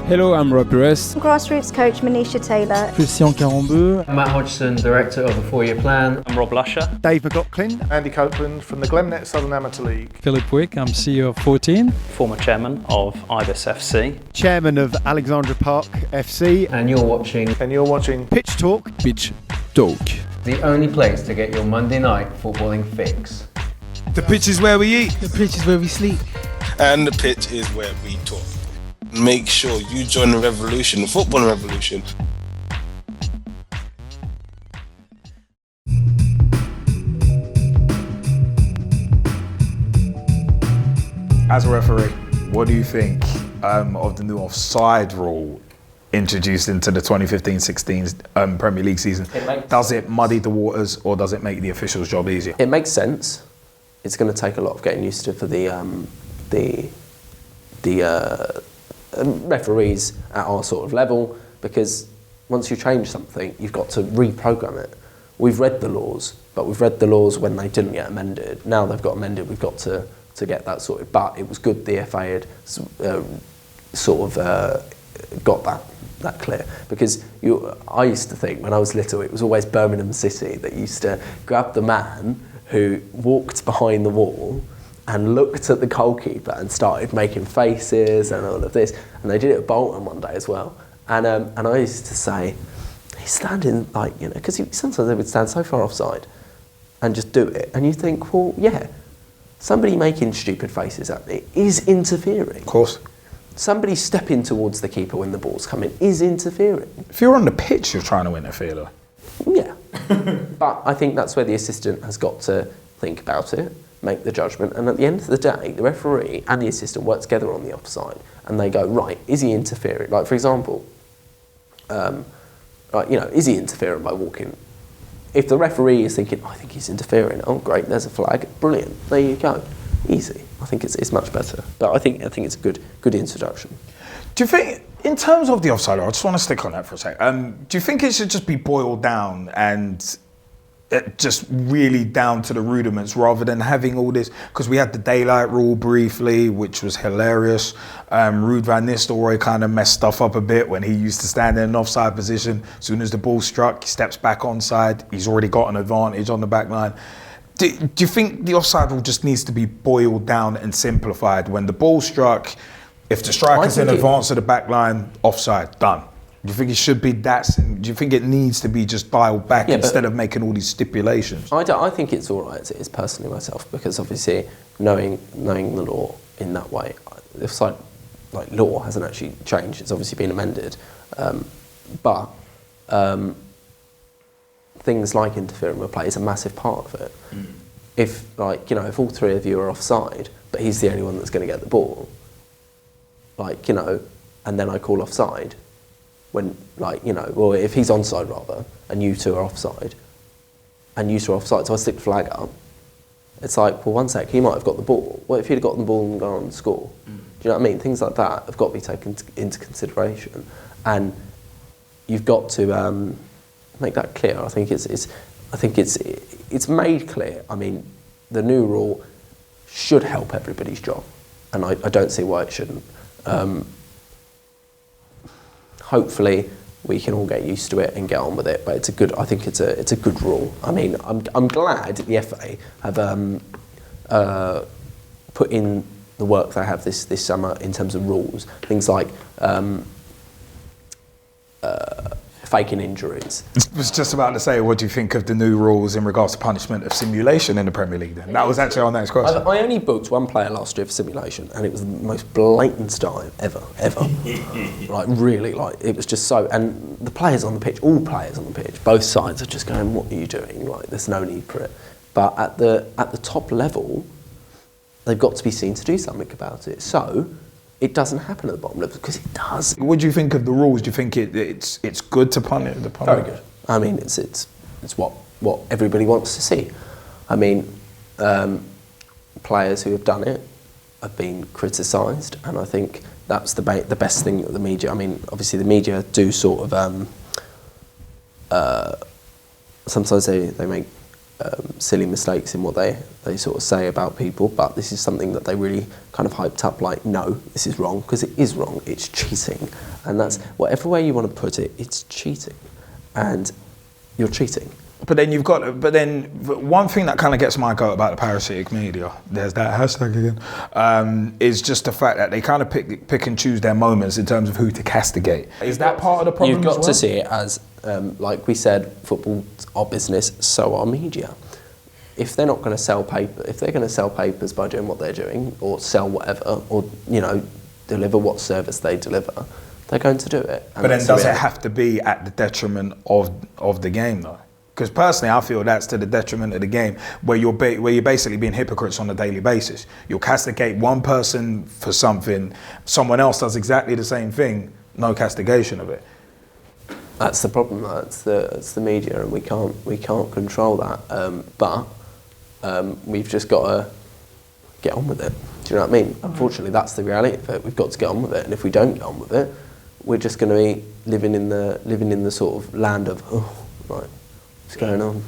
Hello, I'm Rob Perez. Grassroots coach Manisha Taylor. Christian Carambeu. Matt Hodgson, director of the 4-year plan. I'm Rob Lusher. Dave McLaughlin. Andy Copeland from the Glemnet Southern Amateur League. Philip Wick, I'm CEO of 14. Former chairman of Ibis FC. Chairman of Alexandra Park FC. And you're watching Pitch Talk. Pitch Talk. the only place to get your Monday night footballing fix. The pitch is where we eat. The pitch is where we sleep. And the pitch is where we talk. Make sure you join the revolution, the football revolution. As a referee, what do you think of the new offside rule introduced into the 2015-16 Premier League season? Does it muddy the waters, or does it make the officials' job easier? It makes sense. It's going to take a lot of getting used to for the referees at our sort of level, because once you change something, you've got to reprogram it. We've read the laws, but we've read the laws when they didn't get amended. Now they've got amended, we've got to get that sorted. But it was good the FA had got that clear, because I used to think when I was little it was always Birmingham City that used to grab the man who walked behind the wall and looked at the goalkeeper and started making faces and all of this. And they did it at Bolton one day as well. And I used to say, he's standing because sometimes they would stand so far offside and just do it. And you think, well, yeah, somebody making stupid faces at me is interfering. Of course. Somebody stepping towards the keeper when the ball's coming is interfering. If you're on the pitch, you're trying to interfere, though. Yeah. But I think that's where the assistant has got to think about it, make the judgment, and at the end of the day, the referee and the assistant work together on the offside, and they go, right, is he interfering? Like, for example, is he interfering by walking? If the referee is thinking, I think he's interfering, oh great, there's a flag, brilliant, there you go, easy. I think it's much better, but I think it's a good introduction. Do you think, in terms of the offside, I just want to stick on that for a sec. Do you think it should just be boiled down and just really down to the rudiments, rather than having all this? Because we had the daylight rule briefly, which was hilarious. Ruud van Nistelrooy kind of messed stuff up a bit when he used to stand in an offside position. As soon as the ball struck, he steps back onside. He's already got an advantage on the back line. Do you think the offside rule just needs to be boiled down and simplified? When the ball struck, if the striker's in advance of the back line, offside, done. Do you think it should be that? Do you think it needs to be just dialed back instead of making all these stipulations? I think it's all right as it is personally myself, because obviously knowing the law in that way, the offside law hasn't actually changed. It's obviously been amended, but things like interfering with play is a massive part of it. Mm. If all three of you are offside, but he's the only one that's going to get the ball, and then I call offside. When, if he's onside rather, and you two are offside, so I stick the flag up, it's like, well, one sec, he might have got the ball. What if he'd have got the ball and gone on to score? Mm. Do you know what I mean? Things like that have got to be taken into consideration, and you've got to make that clear. I think it's made clear. I mean, the new rule should help everybody's job, and I don't see why it shouldn't. Hopefully we can all get used to it and get on with it, but I think it's a good rule. I mean, I'm glad the FA have put in the work they have this summer in terms of rules, things like faking injuries. I was just about to say, what do you think of the new rules in regards to punishment of simulation in the Premier League then? That was actually our next question. I only booked one player last year for simulation, and it was the most blatant style ever. It was just so, and the players on the pitch, all players on the pitch, both sides are just going, what are you doing? There's no need for it. But at the top level, they've got to be seen to do something about it. So it doesn't happen at the bottom level, because it does. What do you think of the rules? Do you think it's good to punish the Very good. I mean, it's what everybody wants to see. I mean, players who have done it have been criticised, and I think that's the best thing that the media. I mean, obviously the media do sort of sometimes they make silly mistakes in what they sort of say about people, but this is something that they really kind of hyped up, like, no, this is wrong, because it is wrong, it's cheating. And that's, whatever way you want to put it, it's cheating. And you're cheating. But then one thing that kind of gets my goat about the parasitic media, there's that hashtag again, is just the fact that they kind of pick and choose their moments in terms of who to castigate. Is that part of the problem? You've got as well? to see it as, like we said, football's our business, so are media. If they're not going to sell paper, if they're going to sell papers by doing what they're doing, or sell whatever, or, you know, deliver what service they deliver, they're going to do it. But then does it have to be at the detriment of the game, though? Because personally, I feel that's to the detriment of the game, where you're basically being hypocrites on a daily basis. You'll castigate one person for something, someone else does exactly the same thing, no castigation of it. That's the problem. That's the media, and we can't control that. But we've just got to get on with it. Do you know what I mean? Unfortunately, that's the reality of it. We've got to get on with it, and if we don't get on with it, we're just going to be living in the sort of land of, oh, right, what's going on?